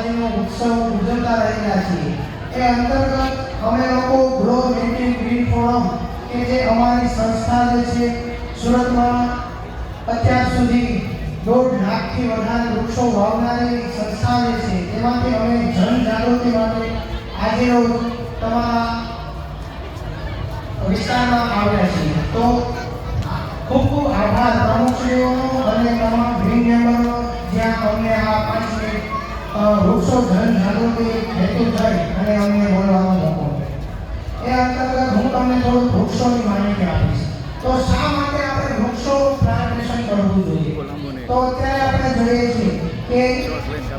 નવરાત્રિનો ઉત્સવ ઉજવતા રહેલા છીએ. એ અંતર્ગત અમે લોકો ગ્રો નેટિવ ગ્રીન ફોરમ કે જે અમારી સંસ્થા જે છે સુરતમાં અત્યાર સુધી 1.5 લાખથી વધારે વૃક્ષો વાવનારી સંસ્થા જે છે તેમાંથી અમે જનજાગૃતિ માટે આજે રોજ તમારા વિસ્તારમાં આવ્યા છીએ. તો ખૂબ ખૂબ આભાર પ્રમુખશ્રીઓનો અને તમામ ગ્રીન મેમ્બરનો, જ્યાં અમને આ 5 મિનિટ વૃક્ષો જનજાગૃતિ હેતુ થઈ અને અમને બોલવાનો મોકો મળ્યો. એ અંતર્ગત હું તમને થોડું વૃક્ષોની માહિતી આપીશ. તો શા માટે આપણે વૃક્ષો પ્લાન્ટેશન કરવું જોઈએ? તો અત્યારે આપણે જોઈએ છીએ કે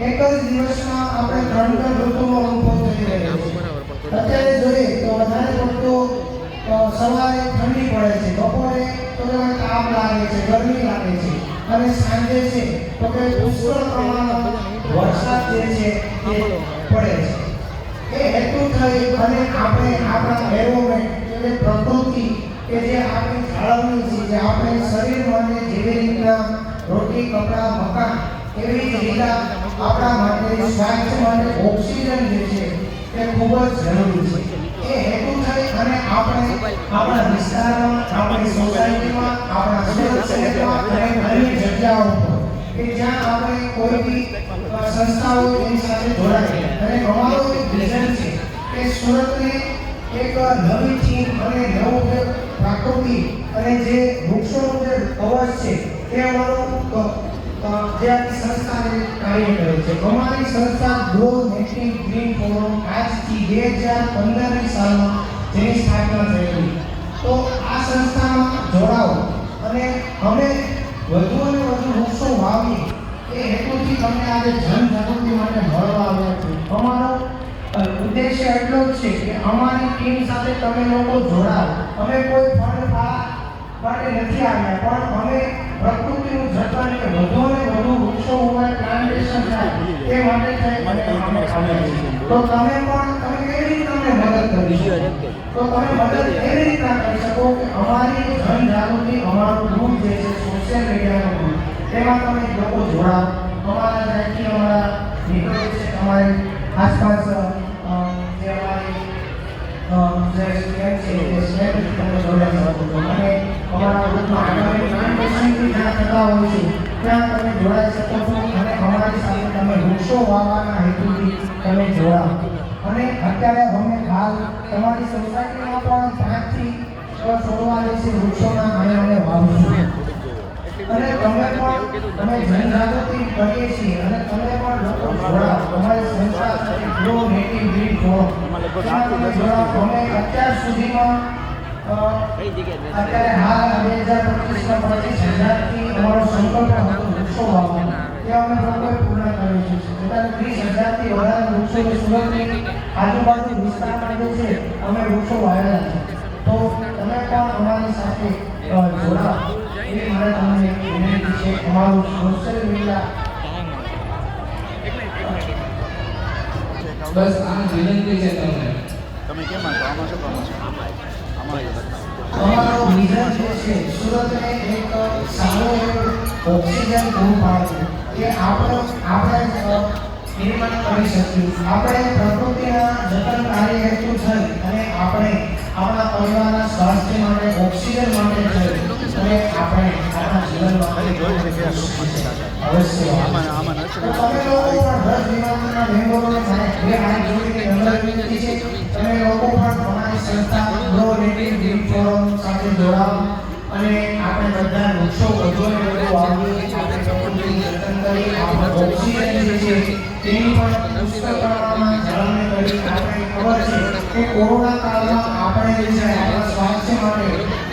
એક જ દિવસમાં આપણે 3 ઋતુનો અનુભવ થઈ રહ્યો છે. અત્યારે જોઈએ તો વધારે પડતું સવારે ઠંડી પડે છે, બપોરે તો તાપ લાગે છે, ગરમી લાગે છે, અને સાંજે છે તો કે પુષ્કળ પ્રમાણમાં વરસાદ જે છે એ પડે છે. એ હેતુ થઈ અને આપણે આપણા એન્વાયરમેન્ટ એટલે પ્રકૃતિ કે જે આપણી જાળવણી છે, જે આપણે શરીર માટે જેવી રીતના રોટી, કપડાં, મકાન, એવી જ રીતે આપણા માટે સ્વાસ્થ્ય માટે ઓક્સિજન જે છે એ ખૂબ જ જરૂરી છે. એ હેતુ થઈ અને આપણે આપણા વિસ્તારમાં, આપણી સોસાયટીમાં, આપણા શહેરમાં અને ઘણી જગ્યાઓ પર કે જ્યાં આપણે કોઈ બી સંસ્થાઓ એની સાથે જોડાઈએ અને અમારો એક વિઝન છે કે સુરતને એક નવી થીમ અને નવું જે પ્રકૃતિ અને જે વૃક્ષોનું જે કવચ છે તે અમારું જે આપણી સંસ્થાને કાર્ય કરે છે. અમારી સંસ્થા ગ્રો નેટિવ ગ્રીન ફોરમ આજથી 2015ની સાલમાં જેની સ્થાપના થયેલી. તો આ સંસ્થામાં જોડાઓ અને અમે વધુ અને વધુ વૃક્ષો વાવીએ એ હેતુથી તમને આજે જનજાગૃતિ માટે મળવા આવ્યા છે. અમારો ઉદ્દેશ્ય એટલો જ છે કે અમારી ટીમ સાથે તમે લોકો જોડાઓ. અમે કોઈ ફંડ માટે નથી આવ્યા, પણ અમે પ્રકૃતિનું જતન કે વધુ અને વધુ વૃક્ષો ઉગાડ પ્લાન્ટેશન થાય તે માટે થઈ અને અમે આવ્યા છીએ. તો તમે કેવી રીતે અમને મદદ કરી શકો? તો તમે મદદ એવી રીતના કરી શકો કે અમારી જનજાગૃતિ, અમારું ગ્રુપ જે છે સોશિયલ મીડિયાનું ગ્રુપ, તેમાં તમે લોકો જોડાઓ. અમારા ત્યાંથી અમારા મિત્રો છે, અમારી આસપાસ જે અમારી જે સ્ટેટ છે તે સ્ટેટ તમે જોડાઈ શકો છો. અને અમારા ગ્રુપમાં આગામી પ્લાન્ટેશનથી જ્યાં થતા હોય છે ત્યાં તમે જોડાઈ શકો છો અને અમારી સાથે તમે વૃક્ષો વાવવાના હેતુથી તમે જોડાઓ. અને અત્યારે અમે હાલ તમારી સોસાયટીમાં પણ 5 થી 6 છોડવા જે છે વૃક્ષોના અમે વાવીશું. અને તમે જનજાગૃતિ કરીએ છીએ અને તમે પણ લોકો જોડાઓ. અમારી સંસ્થા સાથે ગ્રો નેટિવ ગ્રીન ફોરમ જોડાઓ. અમે અત્યાર સુધીમાં અત્યારે હાલ 2025માં 25,000થી અમારો સંકલ્પ હતો વૃક્ષો વાવવાનો, તે અમે લોકોએ પૂર્ણ કર્યો છે. અત્યારે 30,000થી વધારે વૃક્ષો સુરતની આજુબાજુ વિસ્તારમાં જે છે અમે વૃક્ષો વાવેલા છે. તો તમે પણ અમારી સાથે જોડાઓ એવી મારે તમને વિનંતી છે. અમારું સોશિયલ મીડિયા બસ આ વિનંતી છે તમને. તમે કેમ આવો? આમાં શું કરો છો? અમારો વિઝન જે છે સુરતને એક સારું એવું ઓક્સિજન પૂરું પાડવું કે આપણે નિર્માણ કરી શકીએ. આપણે પ્રકૃતિના જતન કાર્ય હેતુ થઈ અને આપણે આપણા પરિવારના સ્વાસ્થ્ય માટે, ઓક્સિજન માટે થઈ અને આપણે આપણા જીવનમાં અવશ્ય આમાં નથી. તમે લોકો પણ 10 વિભાગના મેમ્બરોને મારે બે હાથ જોડીને નમ્ર વિનંતી છે, તમે લોકો પણ અમારી સંસ્થા ગ્રો નેટિવ ગ્રીન ફોરમ સાથે જોડાઓ અને આપણે બધા વૃક્ષો વધુ અને વધુ વાવીએ. આપણે પ્રકૃતિનું જતન કરી આપણે ઓક્સિજન જે છે તેની પણ પુષ્કળ પ્રમાણમાં જાળવણી કરી. આપણે ખબર છે કે કોરોના કાળમાં આપણે જે છે આપણા સ્વાસ્થ્ય માટે,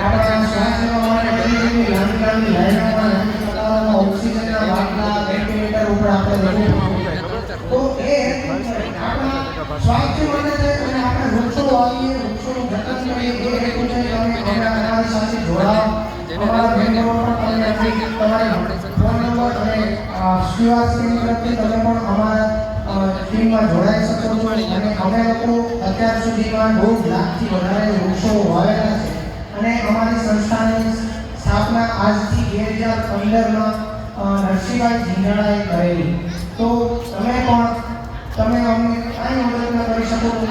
આપણા સ્વાસ્થ્ય માટે ઘણી લાંબી લાઈનોમાં લાંબી કતારોમાં ઓક્સિજનના બાટલા, વેન્ટિલેટર ઉપર આપણે રહેવું. તો એ આપણા સ્વાસ્થ્ય માટે અને આપણે વૃક્ષો વાવીએ, વૃક્ષોનું જતન કરીએ એ હેતુ છે. તમે અમારી સાથે જોડાઓ. અમારા મેમ્બરો પણ તમને તમારા ફોન નંબર અને QR સ્કેન કરતી તમે પણ અમારા ટીમમાં જોડાઈ શકો છો. અને અમે લોકો અત્યાર સુધીમાં 1.5 લાખથી વધારે વૃક્ષો વાવેલા છે અને અમારી સંસ્થાની સ્થાપના આજથી 2015માં નરસિંહભાઈ ઝીંઝાડાએ કરેલી. તો તમે પણ તમે અમને કાંઈ મદદ ન કરી શકો તો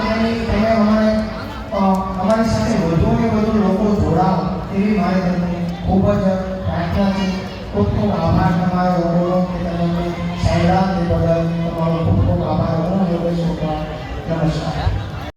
તમે અમારી સાથે વધુ ને વધુ લોકો જોડાઓ એવી મારી તમને ખૂબ જ પ્રાર્થના છે. ખૂબ ખૂબ આભાર તમારો લોકોનો કે તમે અમને સાંભળ્યા તે બદલ તમારો ખૂબ ખૂબ આભાર. હું યોગેશ ચોપડા. નમસ્કાર.